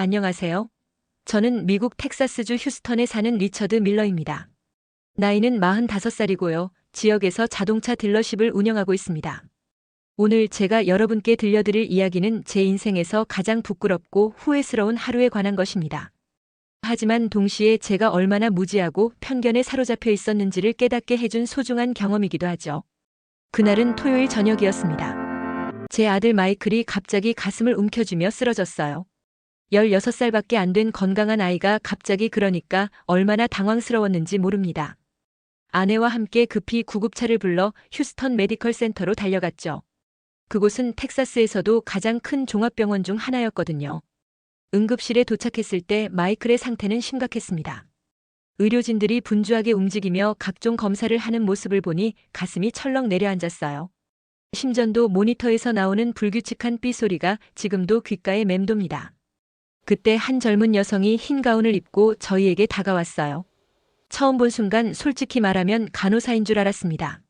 안녕하세요. 저는 미국 텍사스주 휴스턴에 사는 리처드 밀러입니다. 나이는 45살이고요. 지역에서 자동차 딜러십을 운영하고 있습니다. 오늘 제가 여러분께 들려드릴 이야기는 제 인생에서 가장 부끄럽고 후회스러운 하루에 관한 것입니다. 하지만 동시에 제가 얼마나 무지하고 편견에 사로잡혀 있었는지를 깨닫게 해준 소중한 경험이기도 하죠. 그날은 토요일 저녁이었습니다. 제 아들 마이클이 갑자기 가슴을 움켜쥐며 쓰러졌어요. 16살밖에 안 된 건강한 아이가 갑자기 그러니까 얼마나 당황스러웠는지 모릅니다. 아내와 함께 급히 구급차를 불러 휴스턴 메디컬 센터로 달려갔죠. 그곳은 텍사스에서도 가장 큰 종합병원 중 하나였거든요. 응급실에 도착했을 때 마이클의 상태는 심각했습니다. 의료진들이 분주하게 움직이며 각종 검사를 하는 모습을 보니 가슴이 철렁 내려앉았어요. 심전도 모니터에서 나오는 불규칙한 삐 소리가 지금도 귓가에 맴돕니다. 그때 한 젊은 여성이 흰 가운을 입고 저희에게 다가왔어요. 처음 본 순간 솔직히 말하면 간호사인 줄 알았습니다.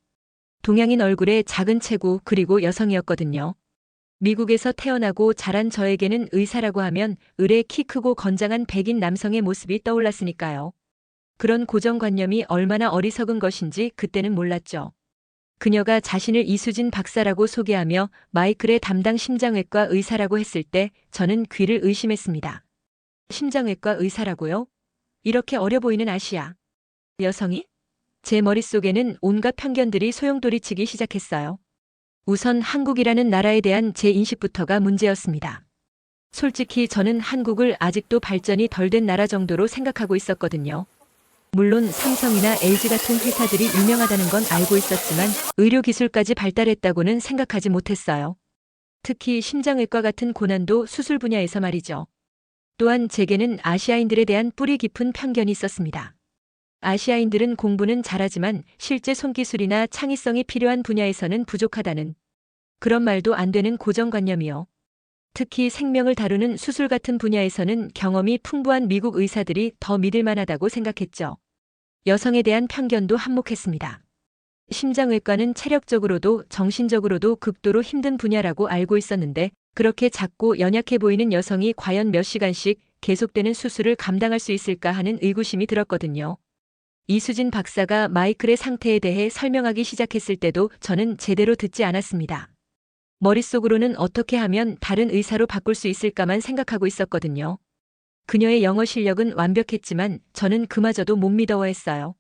동양인 얼굴에 작은 체구 그리고 여성이었거든요. 미국에서 태어나고 자란 저에게는 의사라고 하면 을에 키 크고 건장한 백인 남성의 모습이 떠올랐으니까요. 그런 고정관념이 얼마나 어리석은 것인지 그때는 몰랐죠. 그녀가 자신을 이수진 박사라고 소개하며 마이클의 담당 심장외과 의사라고 했을 때 저는 귀를 의심했습니다. 심장외과 의사라고요? 이렇게 어려 보이는 아시아 여성이? 제 머릿속에는 온갖 편견들이 소용돌이치기 시작했어요. 우선 한국이라는 나라에 대한 제 인식부터가 문제였습니다. 솔직히 저는 한국을 아직도 발전이 덜 된 나라 정도로 생각하고 있었거든요. 물론 삼성이나 LG 같은 회사들이 유명하다는 건 알고 있었지만 의료기술까지 발달했다고는 생각하지 못했어요. 특히 심장외과 같은 고난도 수술 분야에서 말이죠. 또한 제게는 아시아인들에 대한 뿌리 깊은 편견이 있었습니다. 아시아인들은 공부는 잘하지만 실제 손기술이나 창의성이 필요한 분야에서는 부족하다는 그런 말도 안 되는 고정관념이요. 특히 생명을 다루는 수술 같은 분야에서는 경험이 풍부한 미국 의사들이 더 믿을만하다고 생각했죠. 여성에 대한 편견도 한몫했습니다. 심장외과는 체력적으로도 정신적으로도 극도로 힘든 분야라고 알고 있었는데 그렇게 작고 연약해 보이는 여성이 과연 몇 시간씩 계속되는 수술을 감당할 수 있을까 하는 의구심이 들었거든요. 이수진 박사가 마이클의 상태에 대해 설명하기 시작했을 때도 저는 제대로 듣지 않았습니다. 머릿속으로는 어떻게 하면 다른 의사로 바꿀 수 있을까만 생각하고 있었거든요. 그녀의 영어 실력은 완벽했지만 저는 그마저도 못 믿어했어요.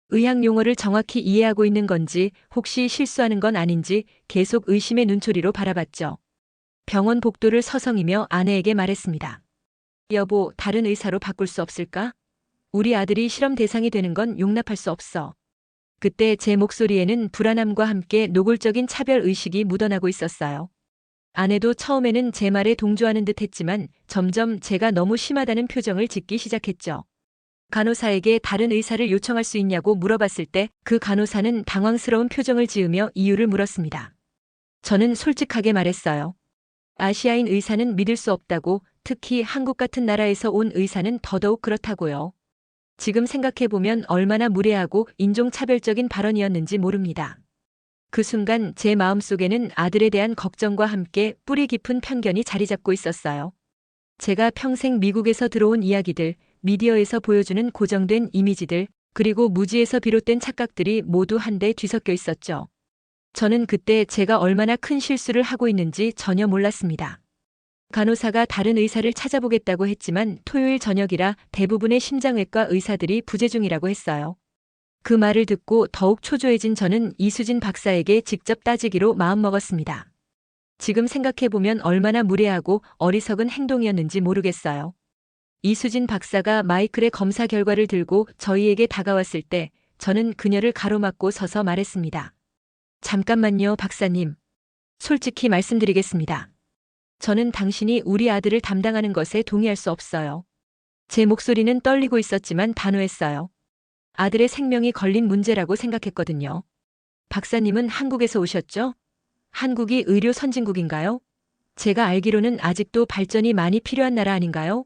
의학 용어를 정확히 이해하고 있는 건지 혹시 실수하는 건 아닌지 계속 의심의 눈초리로 바라봤죠. 병원 복도를 서성이며 아내에게 말했습니다. 여보, 다른 의사로 바꿀 수 없을까? 우리 아들이 실험 대상이 되는 건 용납할 수 없어. 그때 제 목소리에는 불안함과 함께 노골적인 차별 의식이 묻어나고 있었어요. 아내도 처음에는 제 말에 동조하는 듯 했지만 점점 제가 너무 심하다는 표정을 짓기 시작했죠. 간호사에게 다른 의사를 요청할 수 있냐고 물어봤을 때 그 간호사는 당황스러운 표정을 지으며 이유를 물었습니다. 저는 솔직하게 말했어요. 아시아인 의사는 믿을 수 없다고, 특히 한국 같은 나라에서 온 의사는 더더욱 그렇다고요. 지금 생각해보면 얼마나 무례하고 인종차별적인 발언이었는지 모릅니다. 그 순간 제 마음속에는 아들에 대한 걱정과 함께 뿌리 깊은 편견이 자리 잡고 있었어요. 제가 평생 미국에서 들어온 이야기들, 미디어에서 보여주는 고정된 이미지들, 그리고 무지에서 비롯된 착각들이 모두 한데 뒤섞여 있었죠. 저는 그때 제가 얼마나 큰 실수를 하고 있는지 전혀 몰랐습니다. 간호사가 다른 의사를 찾아보겠다고 했지만 토요일 저녁이라 대부분의 심장외과 의사들이 부재 중이라고 했어요. 그 말을 듣고 더욱 초조해진 저는 이수진 박사에게 직접 따지기로 마음먹었습니다. 지금 생각해보면 얼마나 무례하고 어리석은 행동이었는지 모르겠어요. 이수진 박사가 마이클의 검사 결과를 들고 저희에게 다가왔을 때 저는 그녀를 가로막고 서서 말했습니다. 잠깐만요, 박사님. 솔직히 말씀드리겠습니다. 저는 당신이 우리 아들을 담당하는 것에 동의할 수 없어요. 제 목소리는 떨리고 있었지만 단호했어요. 아들의 생명이 걸린 문제라고 생각했거든요. 박사님은 한국에서 오셨죠? 한국이 의료 선진국인가요? 제가 알기로는 아직도 발전이 많이 필요한 나라 아닌가요?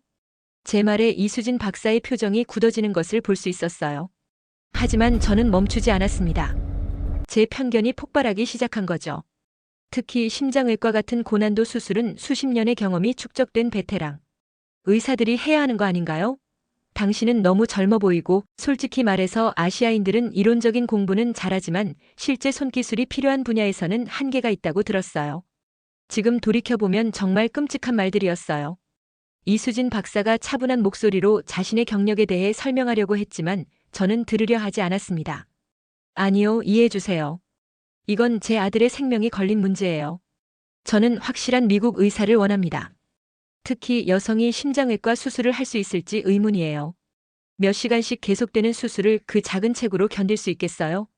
제 말에 이수진 박사의 표정이 굳어지는 것을 볼 수 있었어요. 하지만 저는 멈추지 않았습니다. 제 편견이 폭발하기 시작한 거죠. 특히 심장외과 같은 고난도 수술은 수십 년의 경험이 축적된 베테랑 의사들이 해야 하는 거 아닌가요? 당신은 너무 젊어 보이고 솔직히 말해서 아시아인들은 이론적인 공부는 잘하지만 실제 손기술이 필요한 분야에서는 한계가 있다고 들었어요. 지금 돌이켜보면 정말 끔찍한 말들이었어요. 이수진 박사가 차분한 목소리로 자신의 경력에 대해 설명하려고 했지만 저는 들으려 하지 않았습니다. 아니요, 이해해주세요. 이건 제 아들의 생명이 걸린 문제예요. 저는 확실한 미국 의사를 원합니다. 특히 여성이 심장외과 수술을 할 수 있을지 의문이에요. 몇 시간씩 계속되는 수술을 그 작은 책으로 견딜 수 있겠어요?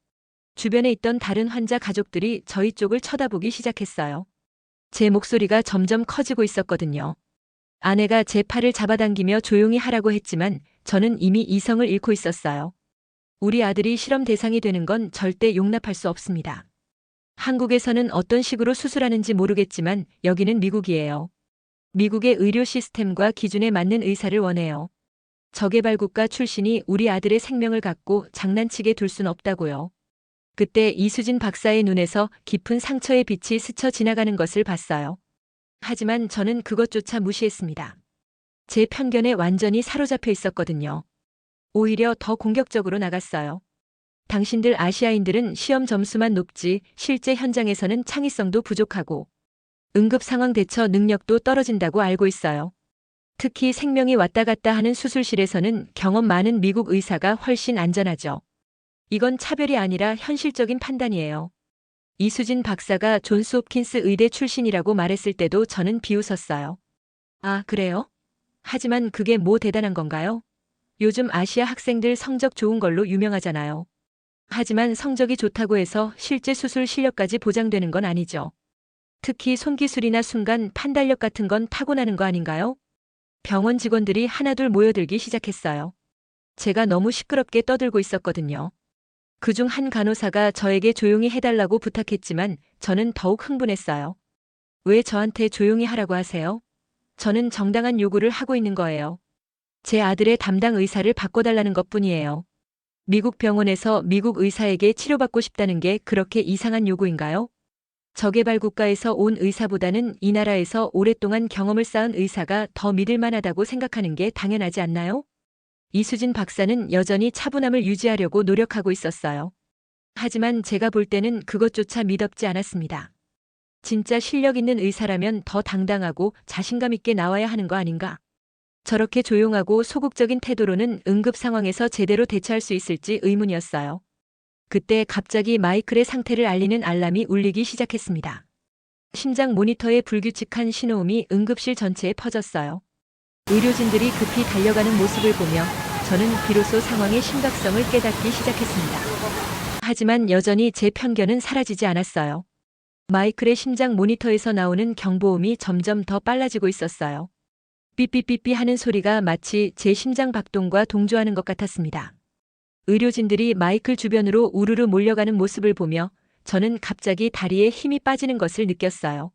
주변에 있던 다른 환자 가족들이 저희 쪽을 쳐다보기 시작했어요. 제 목소리가 점점 커지고 있었거든요. 아내가 제 팔을 잡아당기며 조용히 하라고 했지만 저는 이미 이성을 잃고 있었어요. 우리 아들이 실험 대상이 되는 건 절대 용납할 수 없습니다. 한국에서는 어떤 식으로 수술하는지 모르겠지만 여기는 미국이에요. 미국의 의료 시스템과 기준에 맞는 의사를 원해요. 저개발 국가 출신이 우리 아들의 생명을 갖고 장난치게 둘 순 없다고요. 그때 이수진 박사의 눈에서 깊은 상처의 빛이 스쳐 지나가는 것을 봤어요. 하지만 저는 그것조차 무시했습니다. 제 편견에 완전히 사로잡혀 있었거든요. 오히려 더 공격적으로 나갔어요. 당신들 아시아인들은 시험 점수만 높지 실제 현장에서는 창의성도 부족하고 응급 상황 대처 능력도 떨어진다고 알고 있어요. 특히 생명이 왔다 갔다 하는 수술실에서는 경험 많은 미국 의사가 훨씬 안전하죠. 이건 차별이 아니라 현실적인 판단이에요. 이수진 박사가 존스 홉킨스 의대 출신이라고 말했을 때도 저는 비웃었어요. 아, 그래요? 하지만 그게 뭐 대단한 건가요? 요즘 아시아 학생들 성적 좋은 걸로 유명하잖아요. 하지만 성적이 좋다고 해서 실제 수술 실력까지 보장되는 건 아니죠. 특히 손기술이나 순간 판단력 같은 건 타고나는 거 아닌가요? 병원 직원들이 하나둘 모여들기 시작했어요. 제가 너무 시끄럽게 떠들고 있었거든요. 그중 한 간호사가 저에게 조용히 해달라고 부탁했지만 저는 더욱 흥분했어요. 왜 저한테 조용히 하라고 하세요? 저는 정당한 요구를 하고 있는 거예요. 제 아들의 담당 의사를 바꿔달라는 것뿐이에요. 미국 병원에서 미국 의사에게 치료받고 싶다는 게 그렇게 이상한 요구인가요? 저개발 국가에서 온 의사보다는 이 나라에서 오랫동안 경험을 쌓은 의사가 더 믿을 만하다고 생각하는 게 당연하지 않나요? 이수진 박사는 여전히 차분함을 유지하려고 노력하고 있었어요. 하지만 제가 볼 때는 그것조차 미덥지 않았습니다. 진짜 실력 있는 의사라면 더 당당하고 자신감 있게 나와야 하는 거 아닌가? 저렇게 조용하고 소극적인 태도로는 응급 상황에서 제대로 대처할 수 있을지 의문이었어요. 그때 갑자기 마이클의 상태를 알리는 알람이 울리기 시작했습니다. 심장 모니터의 불규칙한 신호음이 응급실 전체에 퍼졌어요. 의료진들이 급히 달려가는 모습을 보며 저는 비로소 상황의 심각성을 깨닫기 시작했습니다. 하지만 여전히 제 편견은 사라지지 않았어요. 마이클의 심장 모니터에서 나오는 경보음이 점점 더 빨라지고 있었어요. 삐삐삐삐 하는 소리가 마치 제 심장 박동과 동조하는 것 같았습니다. 의료진들이 마이클 주변으로 우르르 몰려가는 모습을 보며 저는 갑자기 다리에 힘이 빠지는 것을 느꼈어요.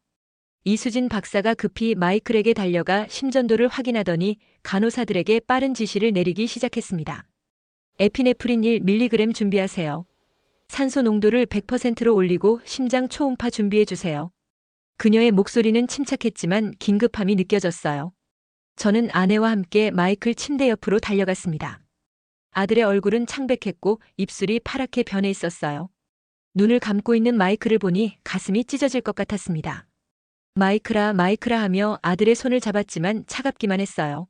이수진 박사가 급히 마이클에게 달려가 심전도를 확인하더니 간호사들에게 빠른 지시를 내리기 시작했습니다. 에피네프린 1mg 준비하세요. 산소 농도를 100%로 올리고 심장 초음파 준비해주세요. 그녀의 목소리는 침착했지만 긴급함이 느껴졌어요. 저는 아내와 함께 마이클 침대 옆으로 달려갔습니다. 아들의 얼굴은 창백했고 입술이 파랗게 변해 있었어요. 눈을 감고 있는 마이클을 보니 가슴이 찢어질 것 같았습니다. 마이클아, 마이클아 하며 아들의 손을 잡았지만 차갑기만 했어요.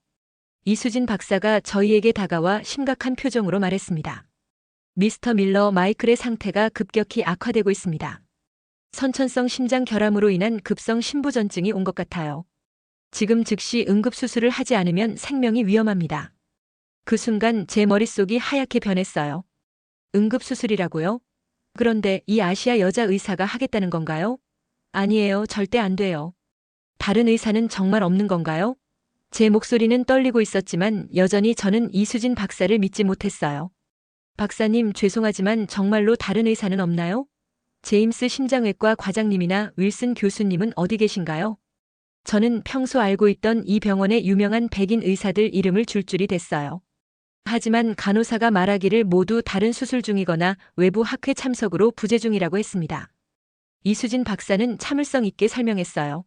이수진 박사가 저희에게 다가와 심각한 표정으로 말했습니다. 미스터 밀러, 마이클의 상태가 급격히 악화되고 있습니다. 선천성 심장 결함으로 인한 급성 심부전증이 온 것 같아요. 지금 즉시 응급수술을 하지 않으면 생명이 위험합니다. 그 순간 제 머릿속이 하얗게 변했어요. 응급수술이라고요? 그런데 이 아시아 여자 의사가 하겠다는 건가요? 아니에요, 절대 안 돼요. 다른 의사는 정말 없는 건가요? 제 목소리는 떨리고 있었지만 여전히 저는 이수진 박사를 믿지 못했어요. 박사님, 죄송하지만 정말로 다른 의사는 없나요? 제임스 심장외과 과장님이나 윌슨 교수님은 어디 계신가요? 저는 평소 알고 있던 이 병원의 유명한 백인 의사들 이름을 줄줄이 댔어요. 하지만 간호사가 말하기를 모두 다른 수술 중이거나 외부 학회 참석으로 부재 중이라고 했습니다. 이수진 박사는 참을성 있게 설명했어요.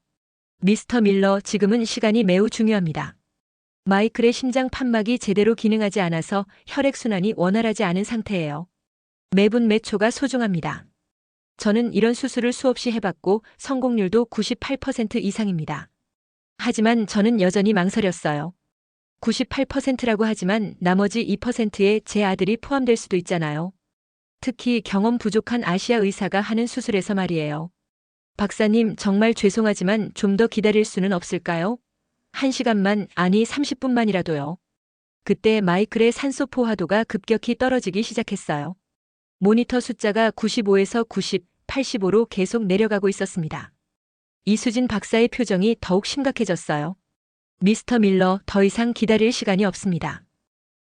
미스터 밀러, 지금은 시간이 매우 중요합니다. 마이클의 심장 판막이 제대로 기능하지 않아서 혈액순환이 원활하지 않은 상태예요. 매분 매 초가 소중합니다. 저는 이런 수술을 수없이 해봤고 성공률도 98% 이상입니다. 하지만 저는 여전히 망설였어요. 98%라고 하지만 나머지 2%에 제 아들이 포함될 수도 있잖아요. 특히 경험 부족한 아시아 의사가 하는 수술에서 말이에요. 박사님, 정말 죄송하지만 좀 더 기다릴 수는 없을까요? 1시간만, 아니 30분만이라도요. 그때 마이클의 산소 포화도가 급격히 떨어지기 시작했어요. 모니터 숫자가 95에서 90, 85로 계속 내려가고 있었습니다. 이수진 박사의 표정이 더욱 심각해졌어요. 미스터 밀러, 더 이상 기다릴 시간이 없습니다.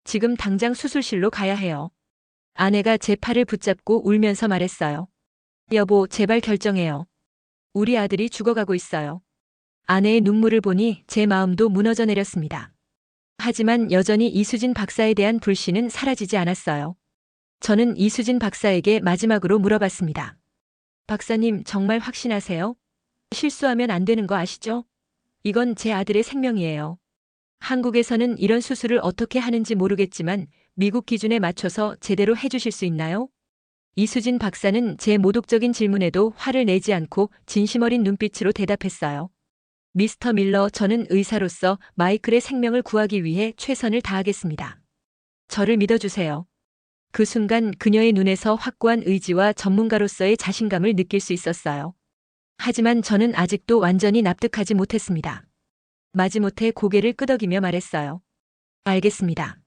지금 당장 수술실로 가야 해요. 아내가 제 팔을 붙잡고 울면서 말했어요. 여보, 제발 결정해요. 우리 아들이 죽어가고 있어요. 아내의 눈물을 보니 제 마음도 무너져 내렸습니다. 하지만 여전히 이수진 박사에 대한 불신은 사라지지 않았어요. 저는 이수진 박사에게 마지막으로 물어봤습니다. 박사님, 정말 확신하세요? 실수하면 안 되는 거 아시죠? 이건 제 아들의 생명이에요. 한국에서는 이런 수술을 어떻게 하는지 모르겠지만 미국 기준에 맞춰서 제대로 해주실 수 있나요? 이수진 박사는 제 모독적인 질문에도 화를 내지 않고 진심 어린 눈빛으로 대답했어요. 미스터 밀러, 저는 의사로서 마이클의 생명을 구하기 위해 최선을 다하겠습니다. 저를 믿어주세요. 그 순간 그녀의 눈에서 확고한 의지와 전문가로서의 자신감을 느낄 수 있었어요. 하지만 저는 아직도 완전히 납득하지 못했습니다. 마지못해 고개를 끄덕이며 말했어요. 알겠습니다.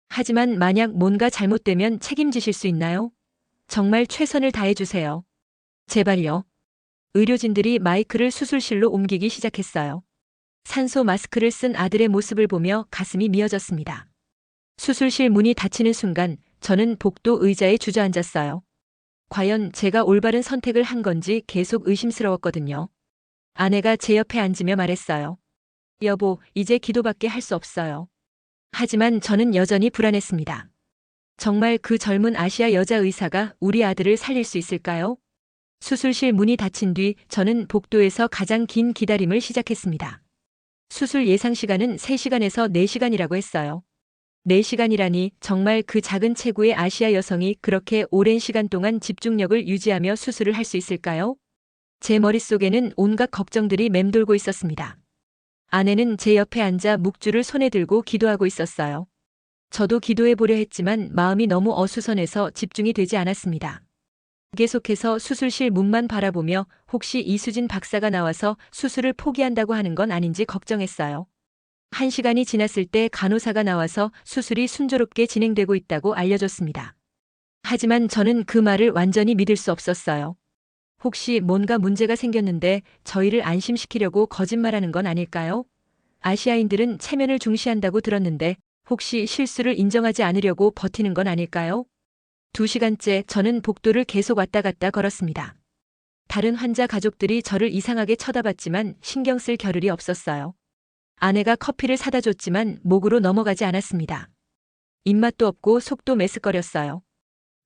하지만 만약 뭔가 잘못되면 책임지실 수 있나요? 정말 최선을 다해주세요. 제발요. 의료진들이 마이클을 수술실로 옮기기 시작했어요. 산소 마스크를 쓴 아들의 모습을 보며 가슴이 미어졌습니다. 수술실 문이 닫히는 순간 저는 복도 의자에 주저앉았어요. 과연 제가 올바른 선택을 한 건지 계속 의심스러웠거든요. 아내가 제 옆에 앉으며 말했어요. 여보, 이제 기도밖에 할 수 없어요. 하지만 저는 여전히 불안했습니다. 정말 그 젊은 아시아 여자 의사가 우리 아들을 살릴 수 있을까요? 수술실 문이 닫힌 뒤 저는 복도에서 가장 긴 기다림을 시작했습니다. 수술 예상 시간은 3시간에서 4시간이라고 했어요. 4시간이라니 정말 그 작은 체구의 아시아 여성이 그렇게 오랜 시간 동안 집중력을 유지하며 수술을 할 수 있을까요? 제 머릿속에는 온갖 걱정들이 맴돌고 있었습니다. 아내는 제 옆에 앉아 묵주를 손에 들고 기도하고 있었어요. 저도 기도해 보려 했지만 마음이 너무 어수선해서 집중이 되지 않았습니다. 계속해서 수술실 문만 바라보며 혹시 이수진 박사가 나와서 수술을 포기한다고 하는 건 아닌지 걱정했어요. 1시간이 지났을 때 간호사가 나와서 수술이 순조롭게 진행되고 있다고 알려줬습니다. 하지만 저는 그 말을 완전히 믿을 수 없었어요. 혹시 뭔가 문제가 생겼는데 저희를 안심시키려고 거짓말하는 건 아닐까요? 아시아인들은 체면을 중시한다고 들었는데 혹시 실수를 인정하지 않으려고 버티는 건 아닐까요? 2시간째 저는 복도를 계속 왔다 갔다 걸었습니다. 다른 환자 가족들이 저를 이상하게 쳐다봤지만 신경 쓸 겨를이 없었어요. 아내가 커피를 사다 줬지만 목으로 넘어가지 않았습니다. 입맛도 없고 속도 메스꺼렸어요.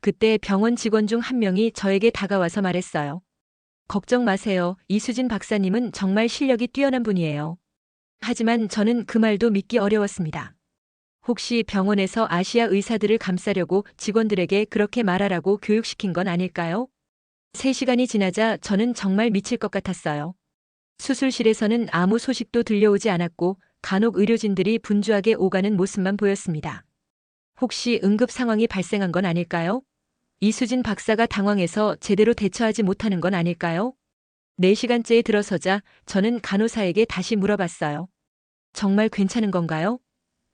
그때 병원 직원 중 한 명이 저에게 다가와서 말했어요. 걱정 마세요. 이수진 박사님은 정말 실력이 뛰어난 분이에요. 하지만 저는 그 말도 믿기 어려웠습니다. 혹시 병원에서 아시아 의사들을 감싸려고 직원들에게 그렇게 말하라고 교육시킨 건 아닐까요? 3시간이 지나자 저는 정말 미칠 것 같았어요. 수술실에서는 아무 소식도 들려오지 않았고 간혹 의료진들이 분주하게 오가는 모습만 보였습니다. 혹시 응급 상황이 발생한 건 아닐까요? 이수진 박사가 당황해서 제대로 대처하지 못하는 건 아닐까요? 4시간째에 들어서자 저는 간호사에게 다시 물어봤어요. 정말 괜찮은 건가요?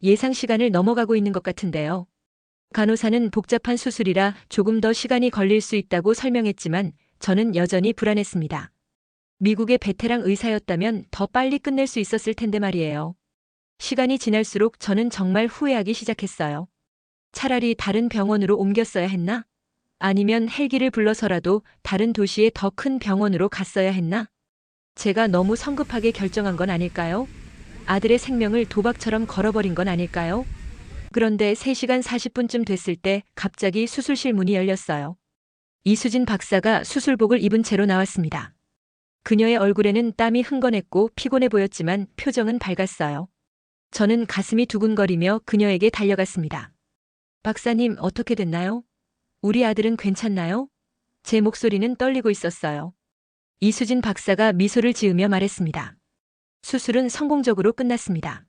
예상 시간을 넘어가고 있는 것 같은데요. 간호사는 복잡한 수술이라 조금 더 시간이 걸릴 수 있다고 설명했지만 저는 여전히 불안했습니다. 미국의 베테랑 의사였다면 더 빨리 끝낼 수 있었을 텐데 말이에요. 시간이 지날수록 저는 정말 후회하기 시작했어요. 차라리 다른 병원으로 옮겼어야 했나? 아니면 헬기를 불러서라도 다른 도시의 더 큰 병원으로 갔어야 했나? 제가 너무 성급하게 결정한 건 아닐까요? 아들의 생명을 도박처럼 걸어버린 건 아닐까요? 그런데 3시간 40분쯤 됐을 때 갑자기 수술실 문이 열렸어요. 이수진 박사가 수술복을 입은 채로 나왔습니다. 그녀의 얼굴에는 땀이 흥건했고 피곤해 보였지만 표정은 밝았어요. 저는 가슴이 두근거리며 그녀에게 달려갔습니다. 박사님, 어떻게 됐나요? 우리 아들은 괜찮나요? 제 목소리는 떨리고 있었어요. 이수진 박사가 미소를 지으며 말했습니다. 수술은 성공적으로 끝났습니다.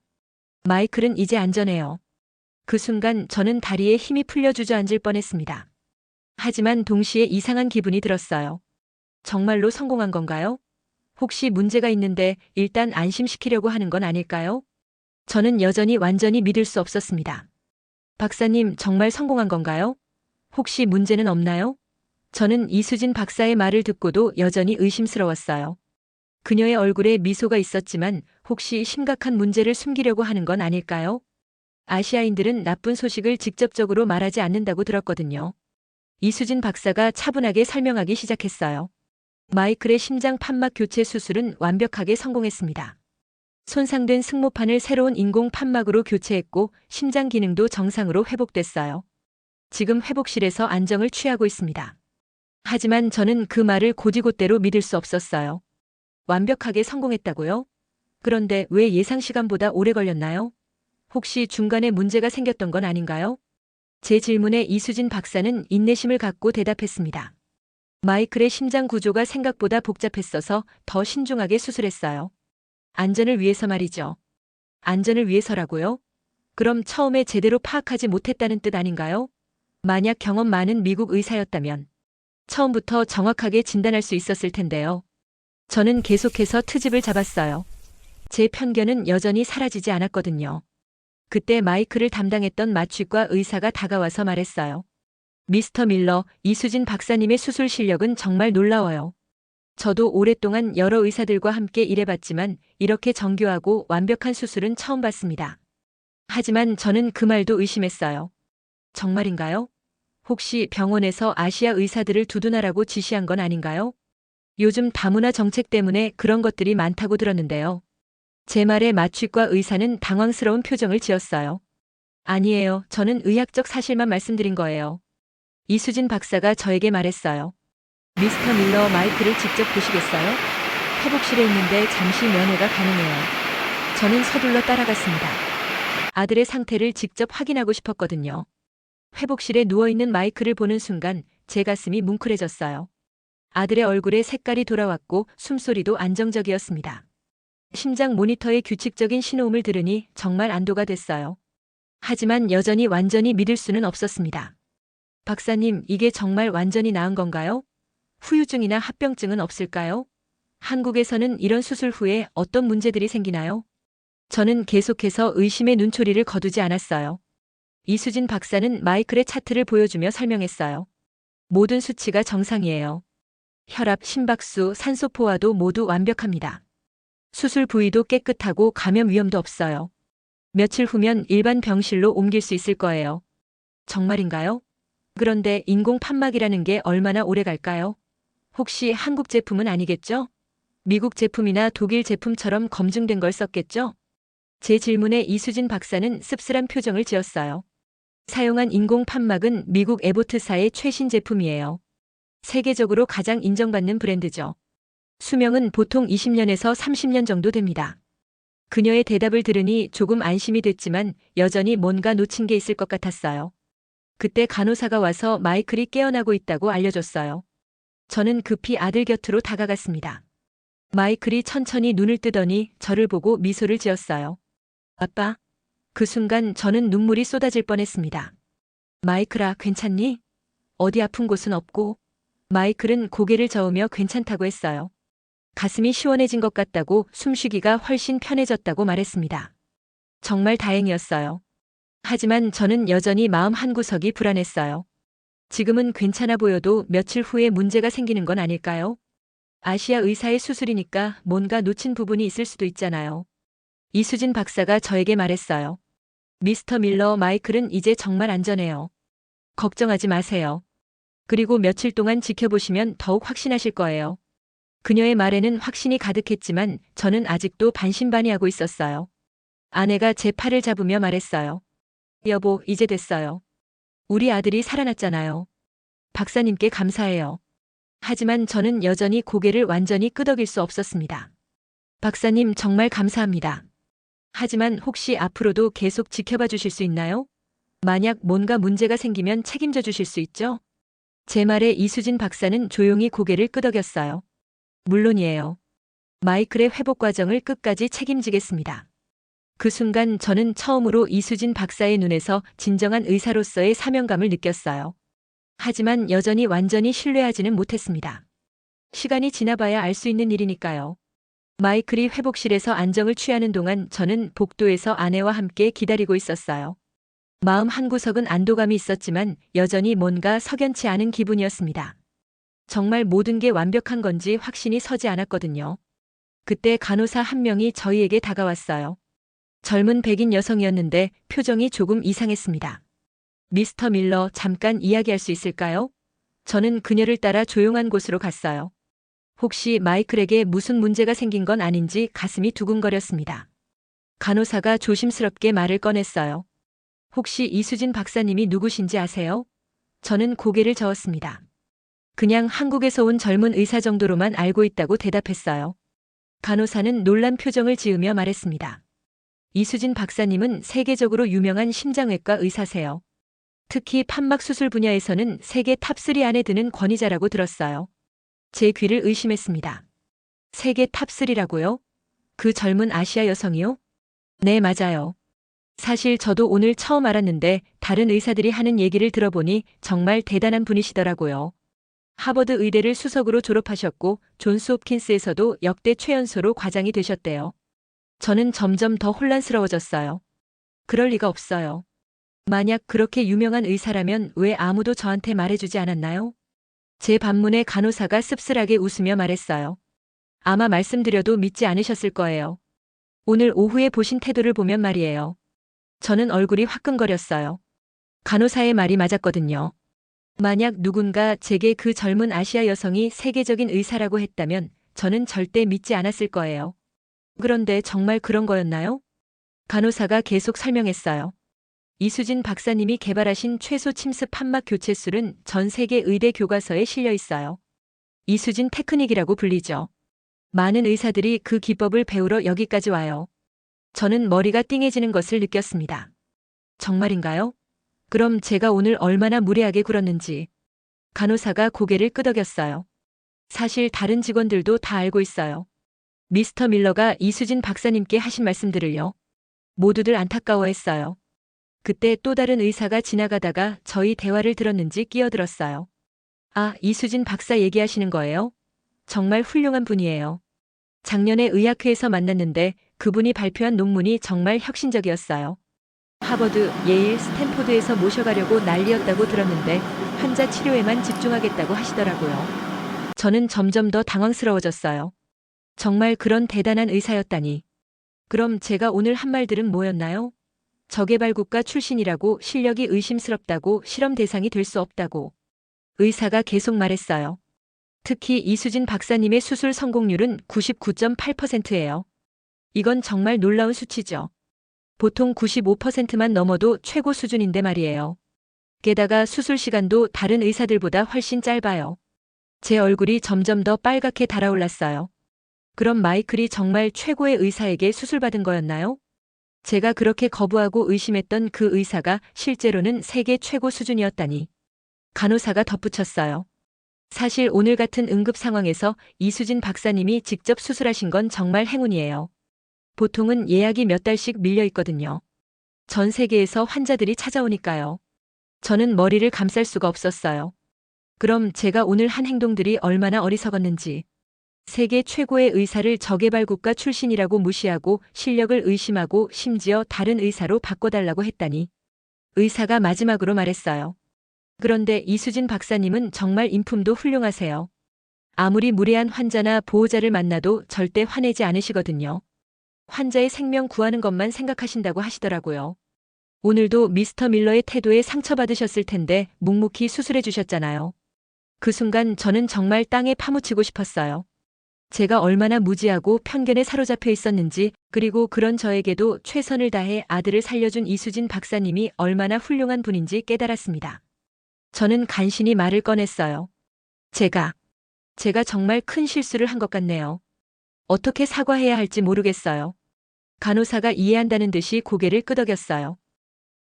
마이클은 이제 안전해요. 그 순간 저는 다리에 힘이 풀려 주저앉을 뻔했습니다. 하지만 동시에 이상한 기분이 들었어요. 정말로 성공한 건가요? 혹시 문제가 있는데 일단 안심시키려고 하는 건 아닐까요? 저는 여전히 완전히 믿을 수 없었습니다. 박사님, 정말 성공한 건가요? 혹시 문제는 없나요? 저는 이수진 박사의 말을 듣고도 여전히 의심스러웠어요. 그녀의 얼굴에 미소가 있었지만 혹시 심각한 문제를 숨기려고 하는 건 아닐까요? 아시아인들은 나쁜 소식을 직접적으로 말하지 않는다고 들었거든요. 이수진 박사가 차분하게 설명하기 시작했어요. 마이클의 심장 판막 교체 수술은 완벽하게 성공했습니다. 손상된 승모판을 새로운 인공 판막으로 교체했고 심장 기능도 정상으로 회복됐어요. 지금 회복실에서 안정을 취하고 있습니다. 하지만 저는 그 말을 곧이곧대로 믿을 수 없었어요. 완벽하게 성공했다고요? 그런데 왜 예상 시간보다 오래 걸렸나요? 혹시 중간에 문제가 생겼던 건 아닌가요? 제 질문에 이수진 박사는 인내심을 갖고 대답했습니다. 마이클의 심장 구조가 생각보다 복잡했어서 더 신중하게 수술했어요. 안전을 위해서 말이죠. 안전을 위해서라고요? 그럼 처음에 제대로 파악하지 못했다는 뜻 아닌가요? 만약 경험 많은 미국 의사였다면 처음부터 정확하게 진단할 수 있었을 텐데요. 저는 계속해서 트집을 잡았어요. 제 편견은 여전히 사라지지 않았거든요. 그때 마이클을 담당했던 마취과 의사가 다가와서 말했어요. 미스터 밀러, 이수진 박사님의 수술 실력은 정말 놀라워요. 저도 오랫동안 여러 의사들과 함께 일해봤지만 이렇게 정교하고 완벽한 수술은 처음 봤습니다. 하지만 저는 그 말도 의심했어요. 정말인가요? 혹시 병원에서 아시아 의사들을 두둔하라고 지시한 건 아닌가요? 요즘 다문화 정책 때문에 그런 것들이 많다고 들었는데요. 제 말에 마취과 의사는 당황스러운 표정을 지었어요. 아니에요. 저는 의학적 사실만 말씀드린 거예요. 이수진 박사가 저에게 말했어요. 미스터 밀러, 마이클을 직접 보시겠어요? 회복실에 있는데 잠시 면회가 가능해요. 저는 서둘러 따라갔습니다. 아들의 상태를 직접 확인하고 싶었거든요. 회복실에 누워있는 마이클을 보는 순간 제 가슴이 뭉클해졌어요. 아들의 얼굴에 색깔이 돌아왔고 숨소리도 안정적이었습니다. 심장 모니터의 규칙적인 신호음을 들으니 정말 안도가 됐어요. 하지만 여전히 완전히 믿을 수는 없었습니다. 박사님, 이게 정말 완전히 나은 건가요? 후유증이나 합병증은 없을까요? 한국에서는 이런 수술 후에 어떤 문제들이 생기나요? 저는 계속해서 의심의 눈초리를 거두지 않았어요. 이수진 박사는 마이클의 차트를 보여주며 설명했어요. 모든 수치가 정상이에요. 혈압, 심박수, 산소 포화도 모두 완벽합니다. 수술 부위도 깨끗하고 감염 위험도 없어요. 며칠 후면 일반 병실로 옮길 수 있을 거예요. 정말인가요? 그런데 인공 판막이라는 게 얼마나 오래 갈까요? 혹시 한국 제품은 아니겠죠? 미국 제품이나 독일 제품처럼 검증된 걸 썼겠죠? 제 질문에 이수진 박사는 씁쓸한 표정을 지었어요. 사용한 인공 판막은 미국 에보트사의 최신 제품이에요. 세계적으로 가장 인정받는 브랜드죠. 수명은 보통 20년에서 30년 정도 됩니다. 그녀의 대답을 들으니 조금 안심이 됐지만 여전히 뭔가 놓친 게 있을 것 같았어요. 그때 간호사가 와서 마이클이 깨어나고 있다고 알려줬어요. 저는 급히 아들 곁으로 다가갔습니다. 마이클이 천천히 눈을 뜨더니 저를 보고 미소를 지었어요. 아빠. 그 순간 저는 눈물이 쏟아질 뻔했습니다. 마이클아, 괜찮니? 어디 아픈 곳은 없고? 마이클은 고개를 저으며 괜찮다고 했어요. 가슴이 시원해진 것 같다고, 숨쉬기가 훨씬 편해졌다고 말했습니다. 정말 다행이었어요. 하지만 저는 여전히 마음 한구석이 불안했어요. 지금은 괜찮아 보여도 며칠 후에 문제가 생기는 건 아닐까요? 아시아 의사의 수술이니까 뭔가 놓친 부분이 있을 수도 있잖아요. 이수진 박사가 저에게 말했어요. 미스터 밀러, 마이클은 이제 정말 안전해요. 걱정하지 마세요. 그리고 며칠 동안 지켜보시면 더욱 확신하실 거예요. 그녀의 말에는 확신이 가득했지만 저는 아직도 반신반의하고 있었어요. 아내가 제 팔을 잡으며 말했어요. 여보, 이제 됐어요. 우리 아들이 살아났잖아요. 박사님께 감사해요. 하지만 저는 여전히 고개를 완전히 끄덕일 수 없었습니다. 박사님, 정말 감사합니다. 하지만 혹시 앞으로도 계속 지켜봐 주실 수 있나요? 만약 뭔가 문제가 생기면 책임져 주실 수 있죠? 제 말에 이수진 박사는 조용히 고개를 끄덕였어요. 물론이에요. 마이클의 회복 과정을 끝까지 책임지겠습니다. 그 순간 저는 처음으로 이수진 박사의 눈에서 진정한 의사로서의 사명감을 느꼈어요. 하지만 여전히 완전히 신뢰하지는 못했습니다. 시간이 지나봐야 알 수 있는 일이니까요. 마이클이 회복실에서 안정을 취하는 동안 저는 복도에서 아내와 함께 기다리고 있었어요. 마음 한구석은 안도감이 있었지만 여전히 뭔가 석연치 않은 기분이었습니다. 정말 모든 게 완벽한 건지 확신이 서지 않았거든요. 그때 간호사 한 명이 저희에게 다가왔어요. 젊은 백인 여성이었는데 표정이 조금 이상했습니다. 미스터 밀러, 잠깐 이야기할 수 있을까요? 저는 그녀를 따라 조용한 곳으로 갔어요. 혹시 마이클에게 무슨 문제가 생긴 건 아닌지 가슴이 두근거렸습니다. 간호사가 조심스럽게 말을 꺼냈어요. 혹시 이수진 박사님이 누구신지 아세요? 저는 고개를 저었습니다. 그냥 한국에서 온 젊은 의사 정도로만 알고 있다고 대답했어요. 간호사는 놀란 표정을 지으며 말했습니다. 이수진 박사님은 세계적으로 유명한 심장외과 의사세요. 특히 판막 수술 분야에서는 세계 탑3 안에 드는 권위자라고 들었어요. 제 귀를 의심했습니다. 세계 탑3라고요? 그 젊은 아시아 여성이요? 네, 맞아요. 사실 저도 오늘 처음 알았는데 다른 의사들이 하는 얘기를 들어보니 정말 대단한 분이시더라고요. 하버드 의대를 수석으로 졸업하셨고 존스 홉킨스에서도 역대 최연소로 과장이 되셨대요. 저는 점점 더 혼란스러워졌어요. 그럴 리가 없어요. 만약 그렇게 유명한 의사라면 왜 아무도 저한테 말해주지 않았나요? 제 반문에 간호사가 씁쓸하게 웃으며 말했어요. 아마 말씀드려도 믿지 않으셨을 거예요. 오늘 오후에 보신 태도를 보면 말이에요. 저는 얼굴이 화끈거렸어요. 간호사의 말이 맞았거든요. 만약 누군가 제게 그 젊은 아시아 여성이 세계적인 의사라고 했다면 저는 절대 믿지 않았을 거예요. 그런데 정말 그런 거였나요? 간호사가 계속 설명했어요. 이수진 박사님이 개발하신 최소 침습 판막 교체술은 전 세계 의대 교과서에 실려 있어요. 이수진 테크닉이라고 불리죠. 많은 의사들이 그 기법을 배우러 여기까지 와요. 저는 머리가 띵해지는 것을 느꼈습니다. 정말인가요? 그럼 제가 오늘 얼마나 무례하게 굴었는지. 간호사가 고개를 끄덕였어요. 사실 다른 직원들도 다 알고 있어요. 미스터 밀러가 이수진 박사님께 하신 말씀들을요. 모두들 안타까워했어요. 그때 또 다른 의사가 지나가다가 저희 대화를 들었는지 끼어들었어요. 아, 이수진 박사 얘기하시는 거예요? 정말 훌륭한 분이에요. 작년에 의학회에서 만났는데 그분이 발표한 논문이 정말 혁신적이었어요. 하버드, 예일, 스탠포드에서 모셔가려고 난리였다고 들었는데 환자 치료에만 집중하겠다고 하시더라고요. 저는 점점 더 당황스러워졌어요. 정말 그런 대단한 의사였다니. 그럼 제가 오늘 한 말들은 뭐였나요? 저개발국가 출신이라고 실력이 의심스럽다고 실험 대상이 될 수 없다고. 의사가 계속 말했어요. 특히 이수진 박사님의 수술 성공률은 99.8%예요. 이건 정말 놀라운 수치죠. 보통 95%만 넘어도 최고 수준인데 말이에요. 게다가 수술 시간도 다른 의사들보다 훨씬 짧아요. 제 얼굴이 점점 더 빨갛게 달아올랐어요. 그럼 마이클이 정말 최고의 의사에게 수술받은 거였나요? 제가 그렇게 거부하고 의심했던 그 의사가 실제로는 세계 최고 수준이었다니. 간호사가 덧붙였어요. 사실 오늘 같은 응급 상황에서 이수진 박사님이 직접 수술하신 건 정말 행운이에요. 보통은 예약이 몇 달씩 밀려 있거든요. 전 세계에서 환자들이 찾아오니까요. 저는 머리를 감쌀 수가 없었어요. 그럼 제가 오늘 한 행동들이 얼마나 어리석었는지. 세계 최고의 의사를 저개발 국가 출신이라고 무시하고 실력을 의심하고 심지어 다른 의사로 바꿔달라고 했다니. 의사가 마지막으로 말했어요. 그런데 이수진 박사님은 정말 인품도 훌륭하세요. 아무리 무례한 환자나 보호자를 만나도 절대 화내지 않으시거든요. 환자의 생명 구하는 것만 생각하신다고 하시더라고요. 오늘도 미스터 밀러의 태도에 상처받으셨을 텐데 묵묵히 수술해 주셨잖아요. 그 순간 저는 정말 땅에 파묻히고 싶었어요. 제가 얼마나 무지하고 편견에 사로잡혀 있었는지, 그리고 그런 저에게도 최선을 다해 아들을 살려준 이수진 박사님이 얼마나 훌륭한 분인지 깨달았습니다. 저는 간신히 말을 꺼냈어요. 제가 정말 큰 실수를 한 것 같네요. 어떻게 사과해야 할지 모르겠어요. 간호사가 이해한다는 듯이 고개를 끄덕였어요.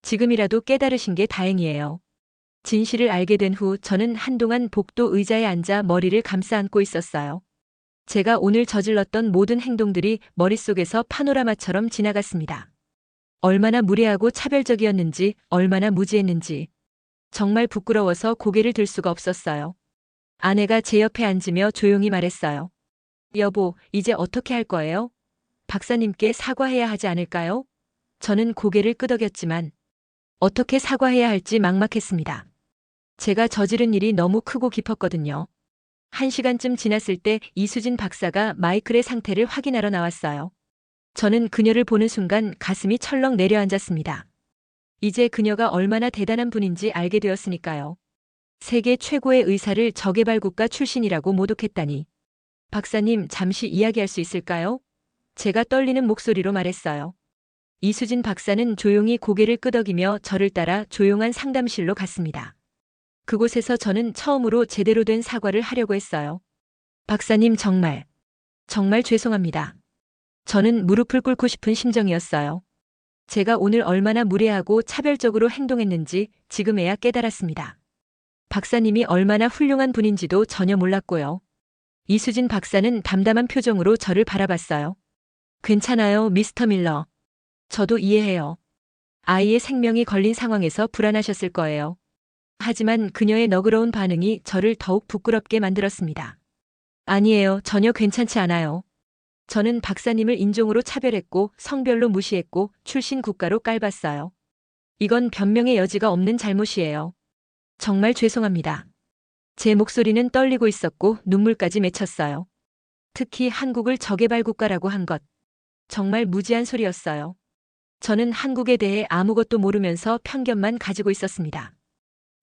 지금이라도 깨달으신 게 다행이에요. 진실을 알게 된 후 저는 한동안 복도 의자에 앉아 머리를 감싸 안고 있었어요. 제가 오늘 저질렀던 모든 행동들이 머릿속에서 파노라마처럼 지나갔습니다. 얼마나 무례하고 차별적이었는지, 얼마나 무지했는지. 정말 부끄러워서 고개를 들 수가 없었어요. 아내가 제 옆에 앉으며 조용히 말했어요. 여보, 이제 어떻게 할 거예요? 박사님께 사과해야 하지 않을까요? 저는 고개를 끄덕였지만 어떻게 사과해야 할지 막막했습니다. 제가 저지른 일이 너무 크고 깊었거든요. 1시간쯤 지났을 때 이수진 박사가 마이클의 상태를 확인하러 나왔어요. 저는 그녀를 보는 순간 가슴이 철렁 내려앉았습니다. 이제 그녀가 얼마나 대단한 분인지 알게 되었으니까요. 세계 최고의 의사를 저개발 국가 출신이라고 모독했다니. 박사님, 잠시 이야기할 수 있을까요? 제가 떨리는 목소리로 말했어요. 이수진 박사는 조용히 고개를 끄덕이며 저를 따라 조용한 상담실로 갔습니다. 그곳에서 저는 처음으로 제대로 된 사과를 하려고 했어요. 박사님, 정말 죄송합니다. 저는 무릎을 꿇고 싶은 심정이었어요. 제가 오늘 얼마나 무례하고 차별적으로 행동했는지 지금에야 깨달았습니다. 박사님이 얼마나 훌륭한 분인지도 전혀 몰랐고요. 이수진 박사는 담담한 표정으로 저를 바라봤어요. 괜찮아요, 미스터 밀러. 저도 이해해요. 아이의 생명이 걸린 상황에서 불안하셨을 거예요. 하지만 그녀의 너그러운 반응이 저를 더욱 부끄럽게 만들었습니다. 아니에요, 전혀 괜찮지 않아요. 저는 박사님을 인종으로 차별했고 성별로 무시했고 출신 국가로 깔봤어요. 이건 변명의 여지가 없는 잘못이에요. 정말 죄송합니다. 제 목소리는 떨리고 있었고 눈물까지 맺혔어요. 특히 한국을 저개발 국가라고 한 것. 정말 무지한 소리였어요. 저는 한국에 대해 아무것도 모르면서 편견만 가지고 있었습니다.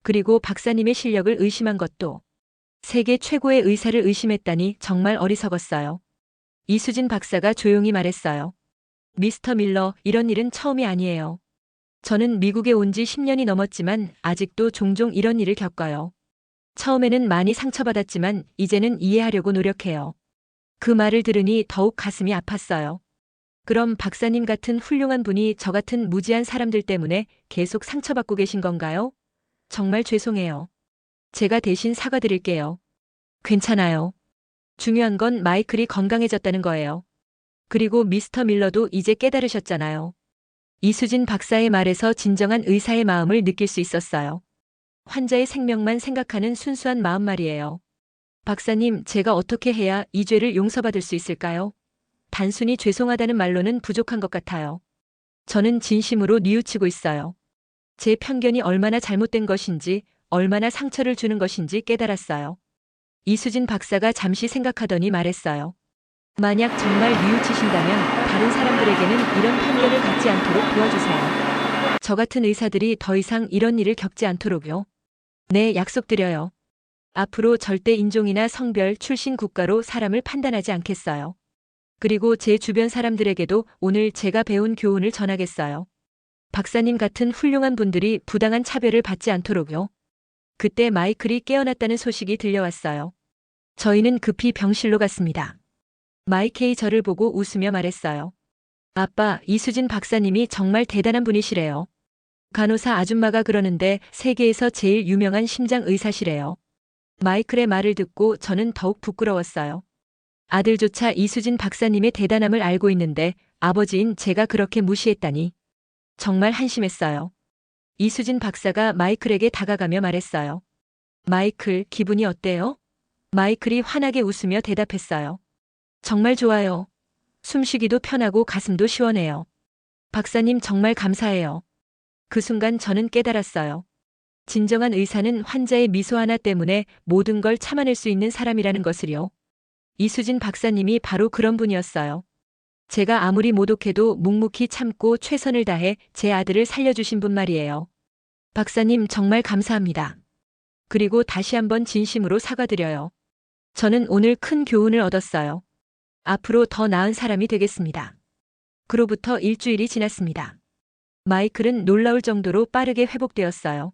그리고 박사님의 실력을 의심한 것도. 세계 최고의 의사를 의심했다니 정말 어리석었어요. 이수진 박사가 조용히 말했어요. 미스터 밀러, 이런 일은 처음이 아니에요. 저는 미국에 온 지 10년이 넘었지만 아직도 종종 이런 일을 겪어요. 처음에는 많이 상처받았지만 이제는 이해하려고 노력해요. 그 말을 들으니 더욱 가슴이 아팠어요. 그럼 박사님 같은 훌륭한 분이 저 같은 무지한 사람들 때문에 계속 상처받고 계신 건가요? 정말 죄송해요. 제가 대신 사과드릴게요. 괜찮아요. 중요한 건 마이클이 건강해졌다는 거예요. 그리고 미스터 밀러도 이제 깨달으셨잖아요. 이수진 박사의 말에서 진정한 의사의 마음을 느낄 수 있었어요. 환자의 생명만 생각하는 순수한 마음 말이에요. 박사님, 제가 어떻게 해야 이 죄를 용서받을 수 있을까요? 단순히 죄송하다는 말로는 부족한 것 같아요. 저는 진심으로 뉘우치고 있어요. 제 편견이 얼마나 잘못된 것인지, 얼마나 상처를 주는 것인지 깨달았어요. 이수진 박사가 잠시 생각하더니 말했어요. 만약 정말 뉘우치신다면 다른 사람들에게는 이런 편견을 갖지 않도록 도와주세요. 저 같은 의사들이 더 이상 이런 일을 겪지 않도록요. 네, 약속드려요. 앞으로 절대 인종이나 성별, 출신 국가로 사람을 판단하지 않겠어요. 그리고 제 주변 사람들에게도 오늘 제가 배운 교훈을 전하겠어요. 박사님 같은 훌륭한 분들이 부당한 차별을 받지 않도록요. 그때 마이클이 깨어났다는 소식이 들려왔어요. 저희는 급히 병실로 갔습니다. 마이케이 저를 보고 웃으며 말했어요. 아빠, 이수진 박사님이 정말 대단한 분이시래요. 간호사 아줌마가 그러는데 세계에서 제일 유명한 심장 의사시래요. 마이클의 말을 듣고 저는 더욱 부끄러웠어요. 아들조차 이수진 박사님의 대단함을 알고 있는데 아버지인 제가 그렇게 무시했다니. 정말 한심했어요. 이수진 박사가 마이클에게 다가가며 말했어요. 마이클, 기분이 어때요? 마이클이 환하게 웃으며 대답했어요. 정말 좋아요. 숨쉬기도 편하고 가슴도 시원해요. 박사님 정말 감사해요. 그 순간 저는 깨달았어요. 진정한 의사는 환자의 미소 하나 때문에 모든 걸 참아낼 수 있는 사람이라는 것을요. 이수진 박사님이 바로 그런 분이었어요. 제가 아무리 모독해도 묵묵히 참고 최선을 다해 제 아들을 살려주신 분 말이에요. 박사님 정말 감사합니다. 그리고 다시 한번 진심으로 사과드려요. 저는 오늘 큰 교훈을 얻었어요. 앞으로 더 나은 사람이 되겠습니다. 그로부터 일주일이 지났습니다. 마이클은 놀라울 정도로 빠르게 회복되었어요.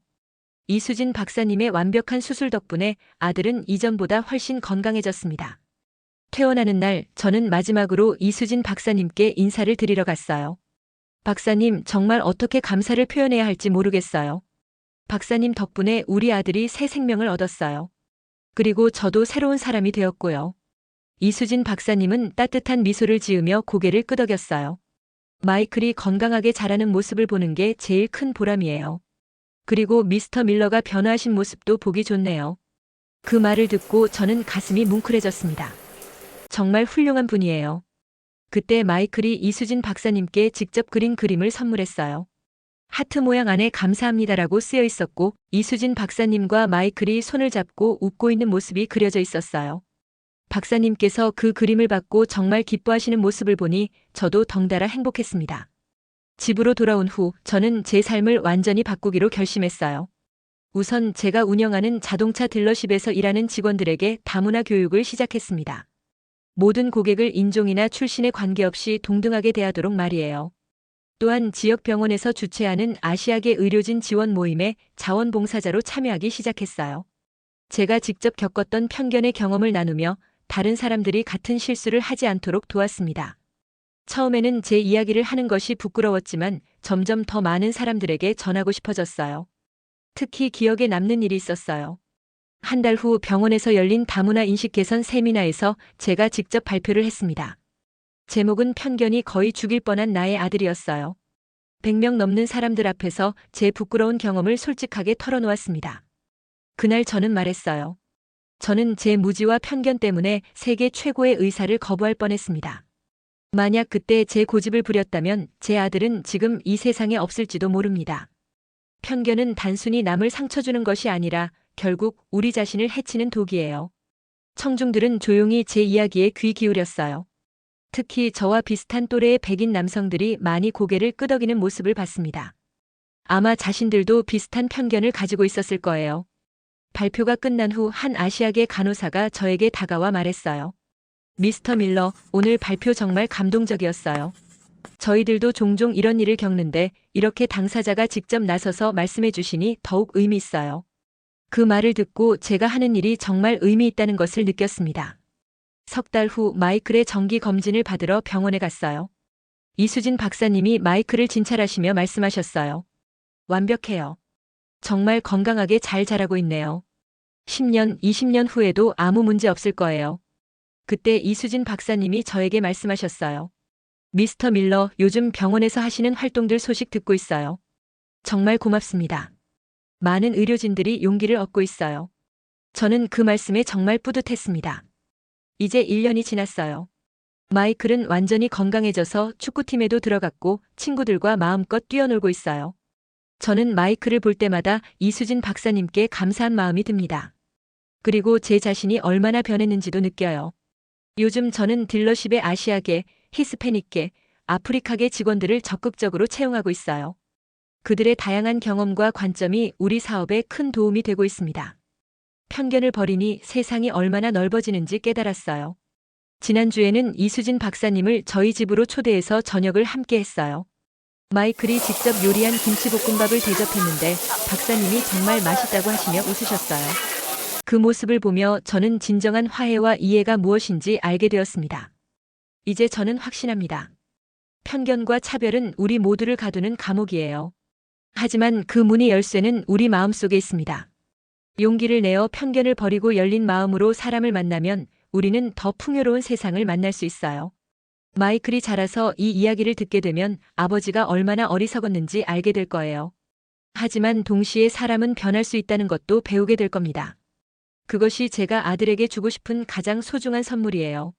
이수진 박사님의 완벽한 수술 덕분에 아들은 이전보다 훨씬 건강해졌습니다. 퇴원하는 날 저는 마지막으로 이수진 박사님께 인사를 드리러 갔어요. 박사님, 정말 어떻게 감사를 표현해야 할지 모르겠어요. 박사님 덕분에 우리 아들이 새 생명을 얻었어요. 그리고 저도 새로운 사람이 되었고요. 이수진 박사님은 따뜻한 미소를 지으며 고개를 끄덕였어요. 마이클이 건강하게 자라는 모습을 보는 게 제일 큰 보람이에요. 그리고 미스터 밀러가 변화하신 모습도 보기 좋네요. 그 말을 듣고 저는 가슴이 뭉클해졌습니다. 정말 훌륭한 분이에요. 그때 마이클이 이수진 박사님께 직접 그린 그림을 선물했어요. 하트 모양 안에 감사합니다라고 쓰여 있었고 이수진 박사님과 마이클이 손을 잡고 웃고 있는 모습이 그려져 있었어요. 박사님께서 그 그림을 받고 정말 기뻐하시는 모습을 보니 저도 덩달아 행복했습니다. 집으로 돌아온 후 저는 제 삶을 완전히 바꾸기로 결심했어요. 우선 제가 운영하는 자동차 딜러십에서 일하는 직원들에게 다문화 교육을 시작했습니다. 모든 고객을 인종이나 출신에 관계없이 동등하게 대하도록 말이에요. 또한 지역 병원에서 주최하는 아시아계 의료진 지원 모임에 자원봉사자로 참여하기 시작했어요. 제가 직접 겪었던 편견의 경험을 나누며 다른 사람들이 같은 실수를 하지 않도록 도왔습니다. 처음에는 제 이야기를 하는 것이 부끄러웠지만 점점 더 많은 사람들에게 전하고 싶어졌어요. 특히 기억에 남는 일이 있었어요. 한 달 후 병원에서 열린 다문화 인식 개선 세미나에서 제가 직접 발표를 했습니다. 제목은 편견이 거의 죽일 뻔한 나의 아들이었어요. 100명 넘는 사람들 앞에서 제 부끄러운 경험을 솔직하게 털어놓았습니다. 그날 저는 말했어요. 저는 제 무지와 편견 때문에 세계 최고의 의사를 거부할 뻔했습니다. 만약 그때 제 고집을 부렸다면 제 아들은 지금 이 세상에 없을지도 모릅니다. 편견은 단순히 남을 상처 주는 것이 아니라 결국 우리 자신을 해치는 독이에요. 청중들은 조용히 제 이야기에 귀 기울였어요. 특히 저와 비슷한 또래의 백인 남성들이 많이 고개를 끄덕이는 모습을 봤습니다. 아마 자신들도 비슷한 편견을 가지고 있었을 거예요. 발표가 끝난 후 한 아시아계 간호사가 저에게 다가와 말했어요. 미스터 밀러, 오늘 발표 정말 감동적이었어요. 저희들도 종종 이런 일을 겪는데 이렇게 당사자가 직접 나서서 말씀해 주시니 더욱 의미 있어요. 그 말을 듣고 제가 하는 일이 정말 의미 있다는 것을 느꼈습니다. 석 달 후 마이클의 정기 검진을 받으러 병원에 갔어요. 이수진 박사님이 마이클을 진찰하시며 말씀하셨어요. 완벽해요. 정말 건강하게 잘 자라고 있네요. 10년, 20년 후에도 아무 문제 없을 거예요. 그때 이수진 박사님이 저에게 말씀하셨어요. 미스터 밀러, 요즘 병원에서 하시는 활동들 소식 듣고 있어요. 정말 고맙습니다. 많은 의료진들이 용기를 얻고 있어요. 저는 그 말씀에 정말 뿌듯했습니다. 이제 1년이 지났어요. 마이클은 완전히 건강해져서 축구팀에도 들어갔고 친구들과 마음껏 뛰어놀고 있어요. 저는 마이클을 볼 때마다 이수진 박사님께 감사한 마음이 듭니다. 그리고 제 자신이 얼마나 변했는지도 느껴요. 요즘 저는 딜러십의 아시아계, 히스패닉계, 아프리카계 직원들을 적극적으로 채용하고 있어요. 그들의 다양한 경험과 관점이 우리 사업에 큰 도움이 되고 있습니다. 편견을 버리니 세상이 얼마나 넓어지는지 깨달았어요. 지난주에는 이수진 박사님을 저희 집으로 초대해서 저녁을 함께 했어요. 마이클이 직접 요리한 김치볶음밥을 대접했는데 박사님이 정말 맛있다고 하시며 웃으셨어요. 그 모습을 보며 저는 진정한 화해와 이해가 무엇인지 알게 되었습니다. 이제 저는 확신합니다. 편견과 차별은 우리 모두를 가두는 감옥이에요. 하지만 그 문의 열쇠는 우리 마음속에 있습니다. 용기를 내어 편견을 버리고 열린 마음으로 사람을 만나면 우리는 더 풍요로운 세상을 만날 수 있어요. 마이클이 자라서 이 이야기를 듣게 되면 아버지가 얼마나 어리석었는지 알게 될 거예요. 하지만 동시에 사람은 변할 수 있다는 것도 배우게 될 겁니다. 그것이 제가 아들에게 주고 싶은 가장 소중한 선물이에요.